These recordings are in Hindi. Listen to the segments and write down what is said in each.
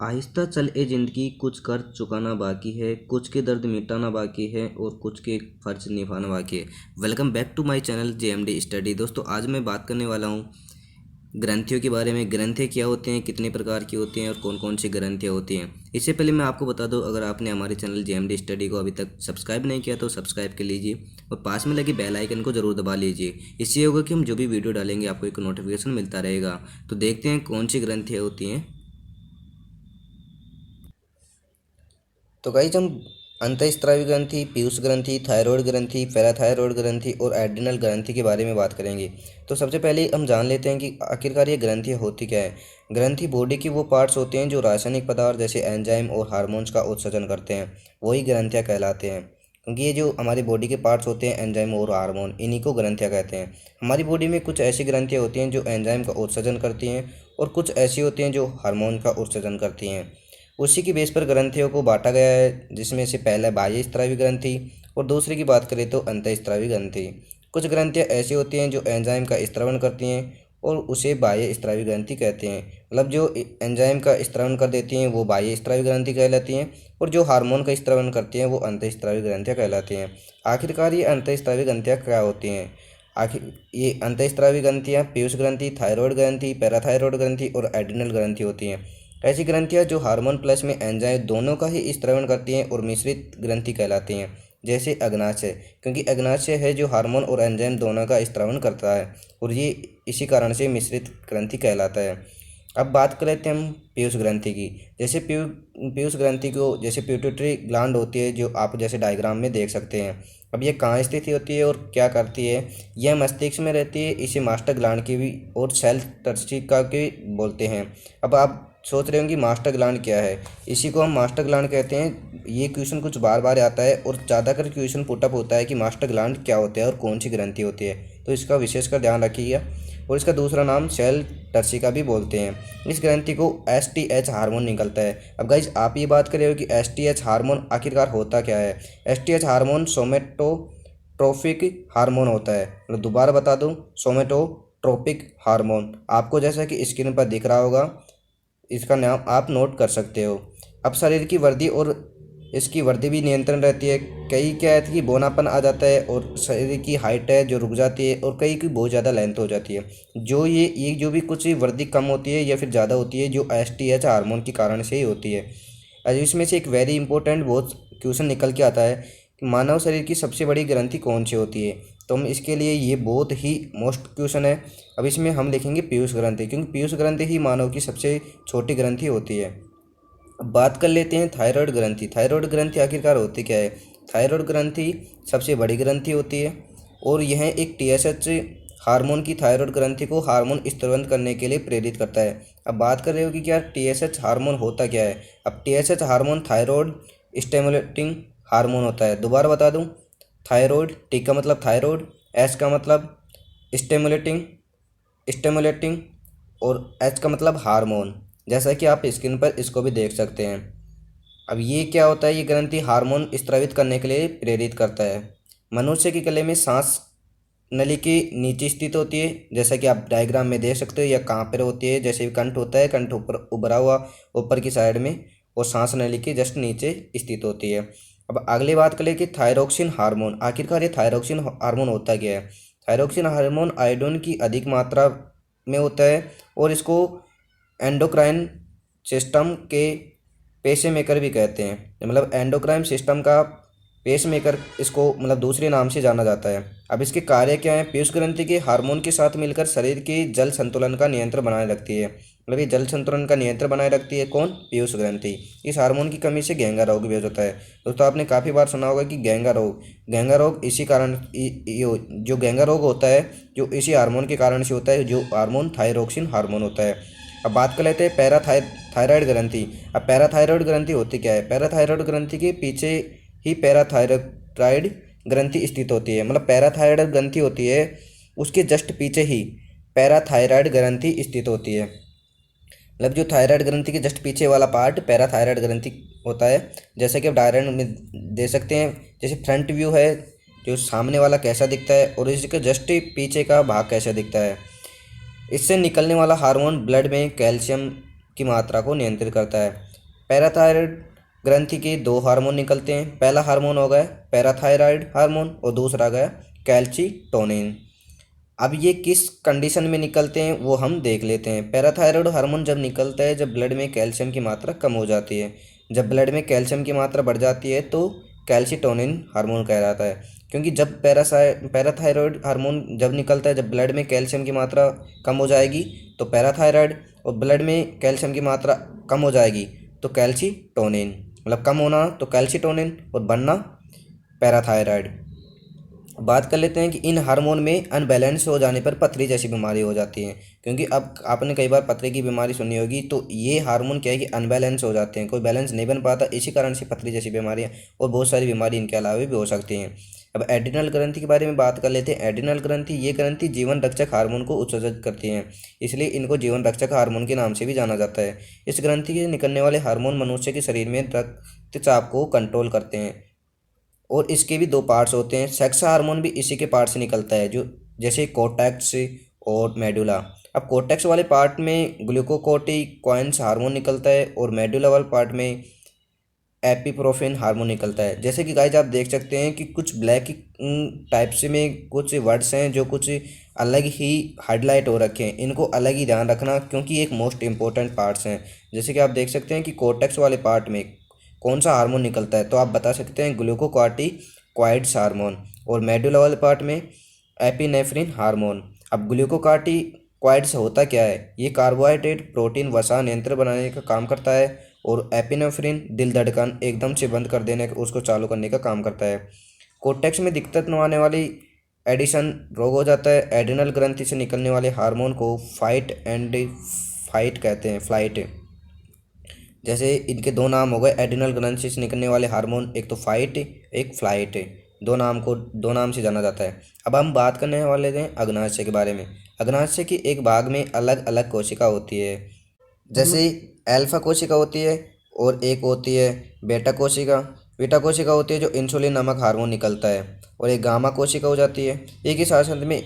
आहिस्ता चल ए ज़िंदगी, कुछ कर चुकाना बाकी है, कुछ के दर्द मिटाना बाकी है और कुछ के फ़र्ज निभाना बाकी है। Welcome back to my channel JMD study. दोस्तों, आज मैं बात करने वाला हूँ ग्रंथियों के बारे में। ग्रंथियाँ क्या होती हैं, कितने प्रकार की होती हैं और कौन कौन सी ग्रंथियाँ होती हैं। इससे पहले मैं आपको बता दूं, अगर आपने हमारे चैनल जेएमडी स्टडी को अभी तक सब्सक्राइब नहीं किया तो सब्सक्राइब कर लीजिए और पास में लगी बेल आइकन को ज़रूर दबा लीजिए। इससे होगा कि हम जो भी वीडियो डालेंगे आपको एक नोटिफिकेशन मिलता रहेगा। तो देखते हैं कौन सी ग्रंथियाँ होती हैं। तो गाइस, हम अंतःस्रावी ग्रंथि, पीयूष ग्रंथि, थायराइड ग्रंथि, पैराथायराइड ग्रंथि और एड्रिनल ग्रंथि के बारे में बात करेंगे। तो सबसे पहले हम जान लेते हैं कि आखिरकार ये ग्रंथियाँ होती क्या है। ग्रंथि बॉडी की वो पार्ट्स होते हैं जो रासायनिक पदार्थ जैसे एंजाइम और हार्मोन्स का उत्सर्जन करते हैं, वही ग्रंथियाँ कहलाते हैं। क्योंकि ये जो हमारी बॉडी के पार्ट्स होते हैं, एंजाइम और हार्मोन, इन्हीं को ग्रंथियाँ कहते हैं। हमारी बॉडी में कुछ ऐसी ग्रंथियाँ होती हैं जो एंजाइम का उत्सर्जन करती हैं और कुछ ऐसी होती हैं जो हार्मोन का उत्सर्जन करती हैं। उसी की बेस पर ग्रंथियों को बांटा गया है, जिसमें से पहला बाह्य स्रावी ग्रंथि और दूसरी की बात करें तो अंतःस्रावी ग्रंथि। कुछ ग्रंथियाँ ऐसी होती हैं जो एंजाइम का स्त्रवण करती हैं और उसे बाह्य स्रावी ग्रंथि कहते हैं। मतलब जो एंजाइम का स्त्रवण कर देती हैं वो बाह्य स्रावी ग्रंथि कहलाती हैं और जो हार्मोन का स्त्रवण करती हैं वो अंतःस्रावी ग्रंथियाँ कहलाती हैं। आखिरकार ये अंतःस्रावी ग्रंथियाँ क्या होती हैं? आखिर ये अंतःस्रावी ग्रंथियाँ पीयूष ग्रंथि, थायराइड ग्रंथि, पैराथायराइड ग्रंथि और एड्रिनल ग्रंथि होती हैं। ऐसी ग्रंथियाँ जो हार्मोन प्लस में एंजाइम दोनों का ही स्त्रवण करती हैं और मिश्रित ग्रंथि कहलाती हैं, जैसे अग्नाशय। क्योंकि अग्नाशय है जो हार्मोन और एंजाइम दोनों का स्त्रवण करता है और ये इसी कारण से मिश्रित ग्रंथि कहलाता है। अब बात कर लेते हैं हम पीयूष ग्रंथि की। जैसे पीयूष ग्रंथि को जैसे पिट्यूटरी ग्लैंड होती है, जो आप जैसे डायग्राम में देख सकते हैं। अब ये कहाँ स्थित होती है और क्या करती है? यह मस्तिष्क में रहती है। इसे मास्टर ग्लैंड की भी और सेल तंत्रिका के बोलते हैं। अब आप सोच रहे होंगे मास्टर ग्लैंड क्या है? इसी को हम मास्टर ग्लैंड कहते हैं। ये क्वेश्चन कुछ बार बार आता है और ज़्यादातर क्वेश्चन पुटअप होता है कि मास्टर ग्लैंड क्या होता है और कौन सी ग्रंथि होती है, तो इसका विशेषकर ध्यान रखिएगा। और इसका दूसरा नाम सेल तंत्रिका भी बोलते हैं। इस ग्रंथि को एसटीएच हार्मोन निकलता है। अब गाइज, आप ये बात कर रहे हो कि एसटीएच हार्मोन आखिरकार होता क्या है। एसटीएच हार्मोन सोमेटोट्रोपिक हार्मोन होता है। मतलब दोबारा बता दूं, सोमेटोट्रोपिक हार्मोन। आपको जैसा कि स्क्रीन पर दिख रहा होगा, इसका नाम आप नोट कर सकते हो। अब शरीर की वर्दी और इसकी वर्दी भी नियंत्रण रहती है। कई क्या है कि बौनापन आ जाता है और शरीर की हाइट है जो रुक जाती है और कई की बहुत ज़्यादा लेंथ हो जाती है। जो ये जो भी कुछ वर्दी कम होती है या फिर ज़्यादा होती है, जो एसटीएच हार्मोन के कारण से ही होती है। अब इसमें से एक वेरी इंपॉर्टेंट बहुत क्वेश्चन निकल के आता है कि मानव शरीर की सबसे बड़ी ग्रंथि कौन सी होती है। तो हम इसके लिए ये बहुत ही मोस्ट क्वेश्चन है। अब इसमें हम लिखेंगे पीयूष ग्रंथि, क्योंकि पीयूष ग्रंथि ही मानव की सबसे छोटी ग्रंथि होती है। अब बात कर लेते हैं थायराइड ग्रंथि। थायराइड ग्रंथि आखिरकार होती क्या है? थायराइड ग्रंथि सबसे बड़ी ग्रंथि होती है और यह एक टीएसएच हार्मोन की थायराइड ग्रंथि को हार्मोन स्त्रवण करने के लिए प्रेरित करता है। अब बात कर रहे हो कि क्या टीएसएच हार्मोन होता क्या है। अब TSH hormone thyroid stimulating hormone होता है। दोबारा बता दूं, थायराइड, टी का मतलब थायराइड, एस का मतलब स्टिमुलेटिंग स्टिमुलेटिंग और एच का मतलब हार्मोन। जैसा कि आप स्क्रीन पर इसको भी देख सकते हैं। अब ये क्या होता है? ये ग्रंथि हार्मोन स्रावित करने के लिए प्रेरित करता है। मनुष्य के गले में सांस नली के नीचे स्थित होती है, जैसा कि आप डायग्राम में देख सकते हो। या कहाँ पर होती है? जैसे कंठ होता है, कंठ ऊपर उभरा हुआ ऊपर की साइड में, और सांस नली के जस्ट नीचे स्थित होती है। अब अगली बात करें कि थायरोक्सिन हार्मोन। आखिरकार ये थायरोक्सिन हार्मोन होता क्या है? थायरोक्सिन हार्मोन आयोडीन की अधिक मात्रा में होता है और इसको एंडोक्राइन सिस्टम के पेसमेकर भी कहते हैं। मतलब एंडोक्राइन सिस्टम का पेसमेकर इसको मतलब दूसरे नाम से जाना जाता है। अब इसके कार्य क्या हैं? पीयूष ग्रंथि के हार्मोन के साथ मिलकर शरीर के जल संतुलन का नियंत्रण बनाए रखती है। मतलब ये जल संतुलन का नियंत्रण बनाए रखती है कौन? पीयूष ग्रंथि। इस हार्मोन की कमी से घेंगा रोग भी हो जाता है। दोस्तों, आपने काफ़ी बार सुना होगा कि घेंगा रोग इसी कारण जो घेंगा रोग होता है जो इसी हार्मोन के कारण से होता है, जो हार्मोन थायरोक्सिन हार्मोन होता है। अब बात कर लेते हैं पैराथायराइड ग्रंथि। अब पैराथायराइड ग्रंथि होती क्या है? पैराथायराइड ग्रंथि के पीछे ही पैराथायराइड ग्रंथि स्थित होती है। मतलब पैराथायराइड ग्रंथि होती है, उसके जस्ट पीछे ही पैराथायराइड ग्रंथि स्थित होती है। मतलब जो थायराइड ग्रंथि के जस्ट पीछे वाला पार्ट पैराथायराइड ग्रंथि होता है। जैसे कि आप डायग्राम में दे सकते हैं, जैसे फ्रंट व्यू है, जो सामने वाला कैसा दिखता है और इसके जस्ट पीछे का भाग कैसा दिखता है। इससे निकलने वाला हार्मोन ब्लड में कैल्शियम की मात्रा को नियंत्रित करता है। पैराथायरॉयड ग्रंथि के दो हार्मोन निकलते हैं। पहला हार्मोन हो गया पैराथायरॉयड हार्मोन और दूसरा गया कैल्शिटोनिन। अब ये किस कंडीशन में निकलते हैं वो हम देख लेते हैं। पैराथायरॉयड हार्मोन जब निकलता है जब ब्लड में कैल्शियम की मात्रा कम हो जाती है। जब ब्लड में कैल्शियम की मात्रा बढ़ जाती है तो कैल्शिटोनिन हार्मोन कहलाता है। क्योंकि जब पैराथायरॉयड हार्मोन जब निकलता है जब ब्लड में कैल्शियम की मात्रा कम हो जाएगी तो पैराथायरॉयड, और ब्लड में कैल्शियम की मात्रा कम हो जाएगी तो कैल्शिटोनिन, मतलब कम होना तो कैल्शिटोनिन और बढ़ना पैराथायरॉयड। बात कर लेते हैं कि इन हार्मोन में अनबैलेंस हो जाने पर पथरी जैसी बीमारी हो जाती है। क्योंकि अब आपने कई बार पथरी की बीमारी सुनी होगी, तो ये हार्मोन क्या है कि अनबैलेंस हो जाते हैं, कोई बैलेंस नहीं बन पाता, इसी कारण से पथरी जैसी बीमारियाँ और बहुत सारी बीमारी इनके अलावा भी हो सकती हैं। अब एड्रिनल ग्रंथि के बारे में बात कर लेते हैं। एड्रिनल ग्रंथि ये ग्रंथि जीवन रक्षक हार्मोन को उत्सर्जित करती हैं, इसलिए इनको जीवन रक्षक हार्मोन के नाम से भी जाना जाता है। इस ग्रंथि के निकलने वाले हार्मोन मनुष्य के शरीर में रक्तचाप को कंट्रोल करते हैं, और इसके भी दो पार्ट्स होते हैं। सेक्स हार्मोन भी इसी के पार्ट से निकलता है, जो जैसे कोर्टेक्स और मेडुला। अब कोर्टेक्स वाले पार्ट में ग्लूकोकोर्टिकॉइन्स हार्मोन निकलता है और मेडुला वाले पार्ट में एपिप्रोफिन हार्मोन निकलता है। जैसे कि गाइज आप देख सकते हैं कि कुछ ब्लैक टाइप से में कुछ वर्ड्स हैं जो कुछ अलग ही हाईलाइट हो रखे हैं, इनको अलग ही ध्यान रखना क्योंकि एक मोस्ट इंपॉर्टेंट पार्ट्स हैं। जैसे कि आप देख सकते हैं कि कोर्टेक्स वाले पार्ट में कौन सा हार्मोन निकलता है, तो आप बता सकते हैं ग्लूकोकार्टिकॉइड्स हार्मोन, और मेडुला वाले पार्ट में एपिनेफ्रिन हार्मोन। अब ग्लूकोकार्टिकॉइड्स होता क्या है, ये कार्बोहाइड्रेट प्रोटीन वसा नियंत्रण बनाने का काम करता है, और एपिनेफ्रिन दिल धड़कन एकदम से बंद कर देने उसको चालू करने का काम करता है। कोर्टेक्स में दिक्कत न आने वाली एडिशन रोग हो जाता है। एड्रिनल ग्रंथि से निकलने वाले हार्मोन को फाइट एंड फाइट कहते हैं, फ्लाइट। जैसे इनके दो नाम हो गए एड्रिनल ग्रंथि से निकलने वाले हार्मोन, एक तो फाइट एक फ्लाइट, दो नाम से जाना जाता है। अब हम बात करने वाले हैं अग्नाशय के बारे में। अग्नाशय की एक भाग में अलग अलग कोशिका होती है। जैसे अल्फा कोशिका होती है और एक होती है बेटा कोशिका। बीटा कोशिका होती है जो इंसुलिन नामक हार्मोन निकलता है, और एक गामा कोशिका हो जाती है। एक ही साथ में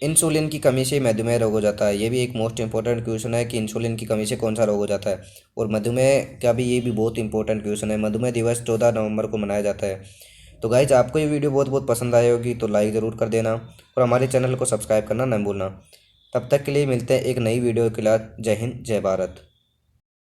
इंसुलिन की कमी से मधुमेह रोग हो जाता है। ये भी एक मोस्ट इंपॉर्टेंट क्वेश्चन है कि इंसुलिन की कमी से कौन सा रोग हो जाता है, और मधुमेह का भी ये भी बहुत इंपॉर्टेंट क्वेश्चन है। मधुमेह दिवस 14 नवंबर को मनाया जाता है। तो गाइज आपको ये वीडियो बहुत बहुत पसंद आई होगी तो लाइक ज़रूर कर देना, और हमारे चैनल को सब्सक्राइब करना न भूलना। तब तक के लिए मिलते हैं एक नई वीडियो के साथ। जय हिंद, जय भारत।